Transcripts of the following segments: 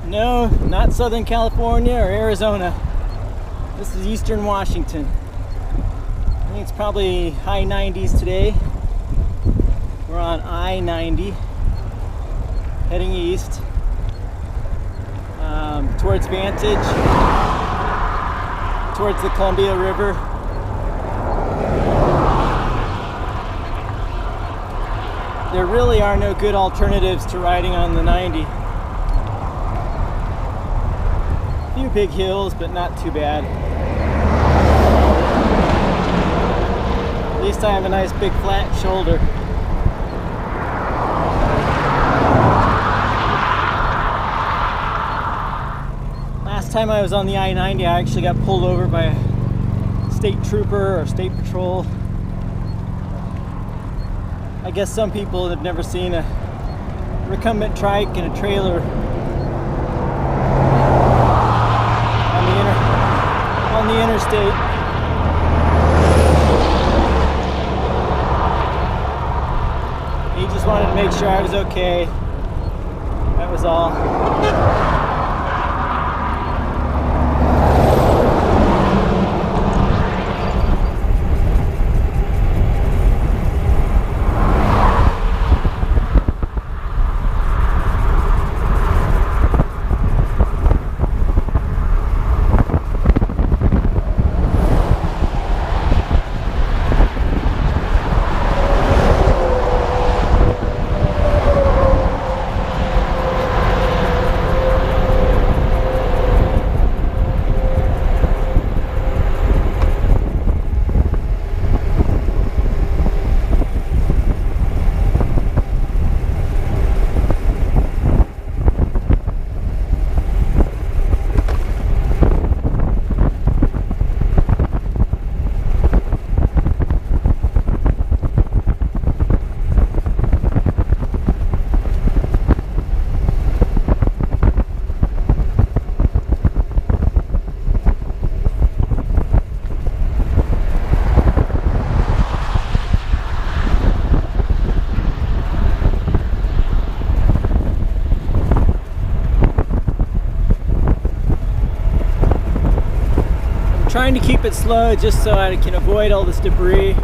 No, not Southern California or Arizona. This is Eastern Washington. I think it's probably high 90s today. We're on I-90 heading east towards Vantage, towards the Columbia River. There really are no good alternatives to riding on the 90. A few big hills, but not too bad. At least I have a nice big flat shoulder. Last time I was on the I-90, I actually got pulled over by a state trooper or state patrol. I guess some people have never seen a recumbent trike and a trailer on the interstate. He just wanted to make sure I was okay. That was all. Trying to keep it slow just so I can avoid all this debris.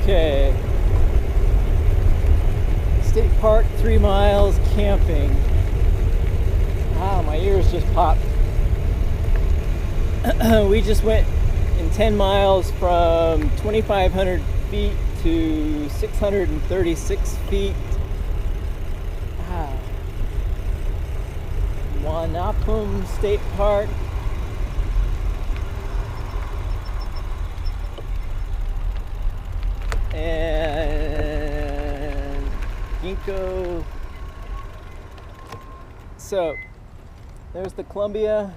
Okay. State Park, 3 miles, camping. Wow, my ears just popped. We just went in 10 miles from 2,500 feet to 636 feet. Wow. Wanapum State Park. And Ginkgo. So there's the Columbia.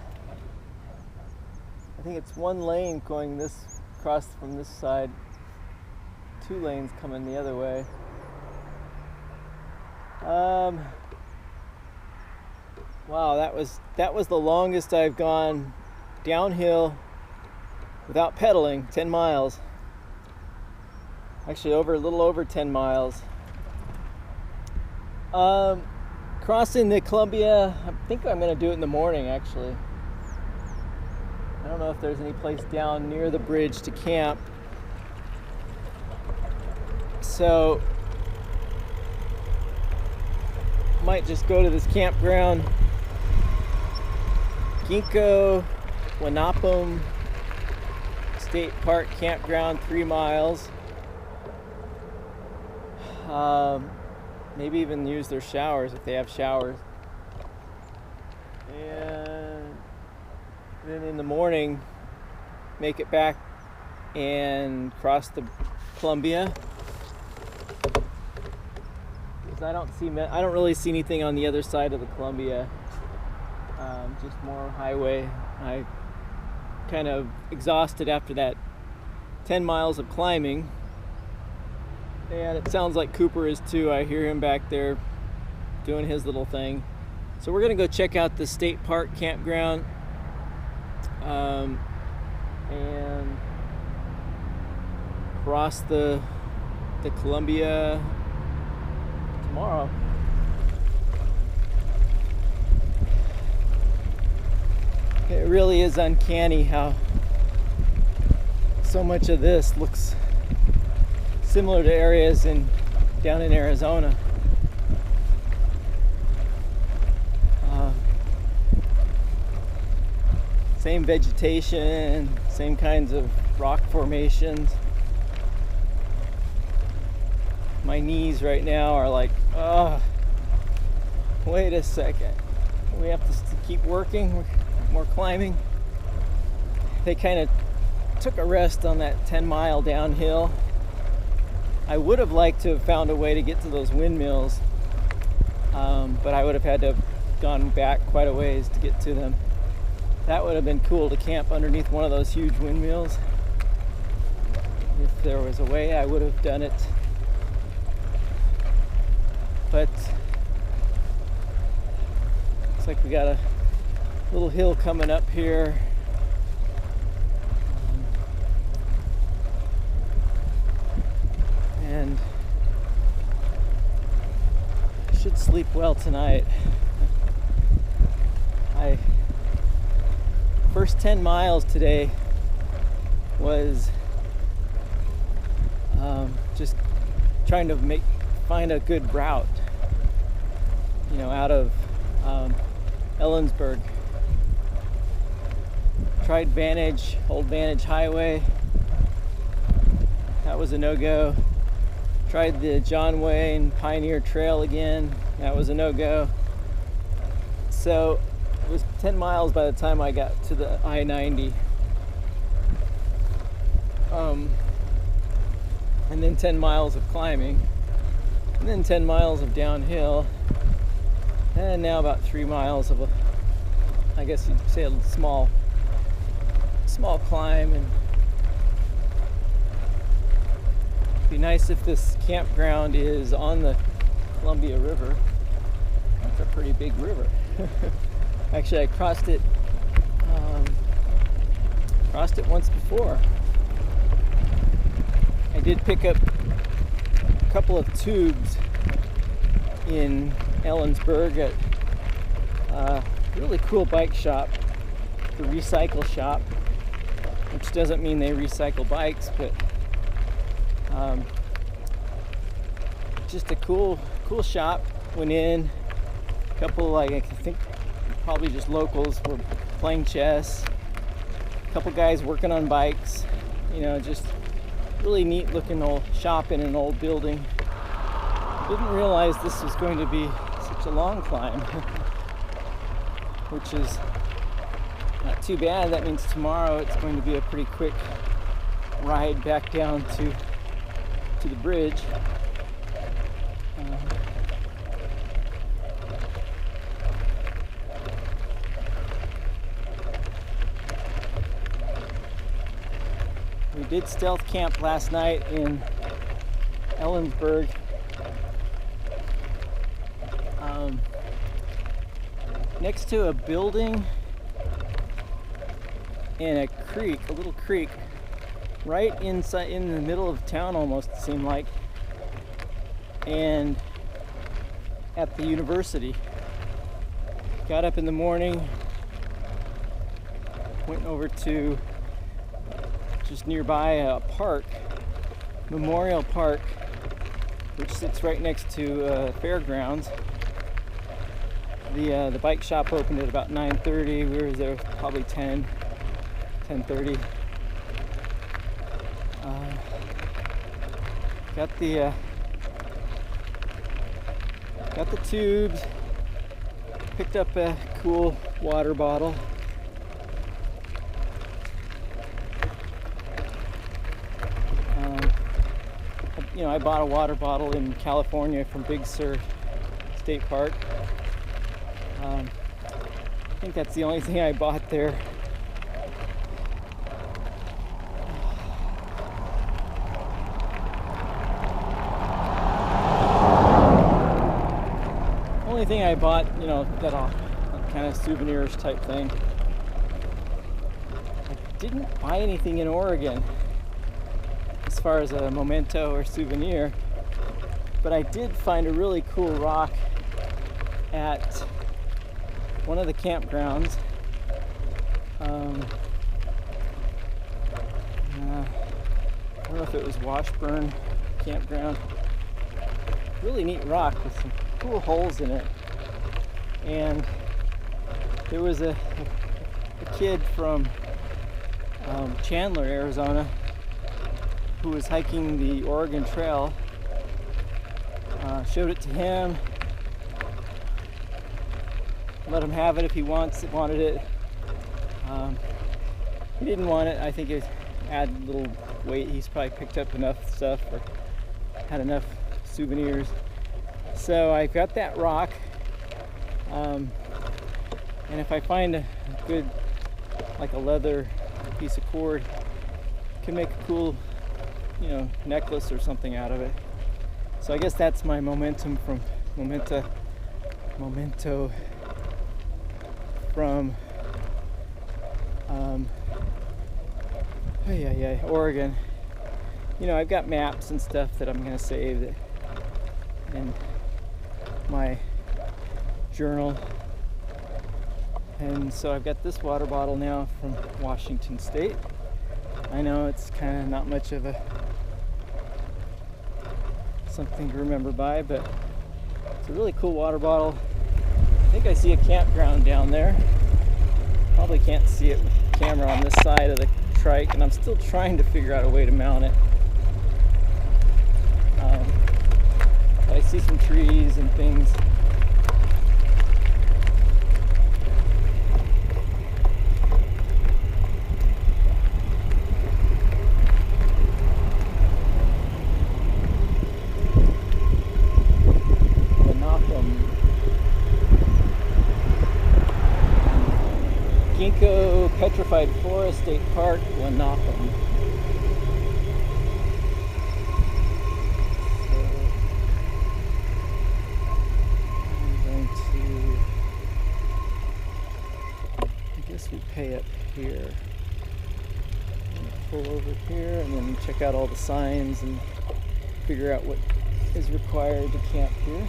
I think it's one lane going this across from this side, 2 lanes coming the other way. Wow, that was the longest I've gone downhill without pedaling, 10 miles. Actually, a little over 10 miles. Crossing the Columbia, I think I'm going to do it in the morning, actually. I don't know if there's any place down near the bridge to camp. So, might just go to this campground. Ginkgo, Wanapum State Park Campground, 3 miles. Maybe even use their showers if they have showers. And then in the morning, make it back and cross the Columbia. Because I don't really see anything on the other side of the Columbia. Just more highway. I kind of exhausted after that 10 miles of climbing. And it sounds like Cooper is too. I hear him back there doing his little thing. So we're gonna go check out the state park campground and cross the Columbia tomorrow. It really is uncanny how so much of this looks similar to areas down in Arizona. Same vegetation, same kinds of rock formations. My knees right now are like, oh, wait a second. We have to keep working, more climbing. They kind of took a rest on that 10-mile downhill. I would have liked to have found a way to get to those windmills, but I would have had to have gone back quite a ways to get to them. That would have been cool to camp underneath one of those huge windmills. If there was a way, I would have done it. But looks like we got a little hill coming up here. And I should sleep well tonight. First 10 miles today was just trying to find a good route, out of Ellensburg. Tried Old Vantage Highway. That was a no-go. Tried the John Wayne Pioneer Trail again. That was a no-go. So it was 10 miles by the time I got to the I-90. And then 10 miles of climbing. And then 10 miles of downhill. And now about 3 miles of I guess you'd say a small climb. And it'd be nice if this campground is on the Columbia River. That's a pretty big river. Actually, I crossed it once before. I did pick up a couple of tubes in Ellensburg at a really cool bike shop, the Recycle Shop, which doesn't mean they recycle bikes, but just a cool shop. Went in, a couple, I think probably just locals were playing chess, a couple guys working on bikes, just really neat looking old shop in an old building. Didn't realize this was going to be such a long climb, which is not too bad. That means tomorrow it's going to be a pretty quick ride back down to the bridge. We did stealth camp last night in Ellensburg. Next to a building and a creek, a little creek, right inside, in the middle of town almost, it seemed like, and at the university. Got up in the morning, went over to just nearby a park, Memorial Park, which sits right next to fairgrounds. The bike shop opened at about 9:30. We were there probably 10:30. Got the Got the tubes. Picked up a cool water bottle. I bought a water bottle in California from Big Sur State Park. I think that's the only thing I bought there. Only thing I bought, that kind of souvenirs type thing. I didn't buy anything in Oregon as far as a memento or souvenir, but I did find a really cool rock at one of the campgrounds. I don't know if it was Washburn Campground. Really neat rock with some cool holes in it. And there was a kid from Chandler, Arizona, who was hiking the Oregon Trail. Showed it to him. Let him have it if he wanted it. He didn't want it. I think it added a little weight. He's probably picked up enough stuff or had enough souvenirs. So I got that rock. And if I find a good, like a leather piece of cord, I can make a cool, necklace or something out of it. So I guess that's my memento from Oregon. I've got maps and stuff that I'm going to save in my journal. And so I've got this water bottle now from Washington State. I know it's kind of not much of something to remember by, but it's a really cool water bottle. I think I see a campground down there. Probably can't see it with the camera on this side of the trike, and I'm still trying to figure out a way to mount it. But I see some trees and things. Ginkgo Petrified Forest State Park, Wanapum. So I'm going to, I guess we pay up here. I'm going to pull over here and then check out all the signs and figure out what is required to camp here.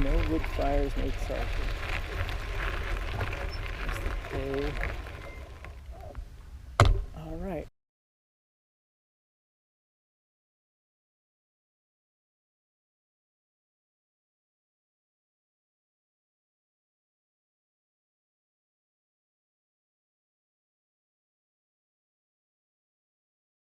No wood fires, no charcoal. There's the pay. All right.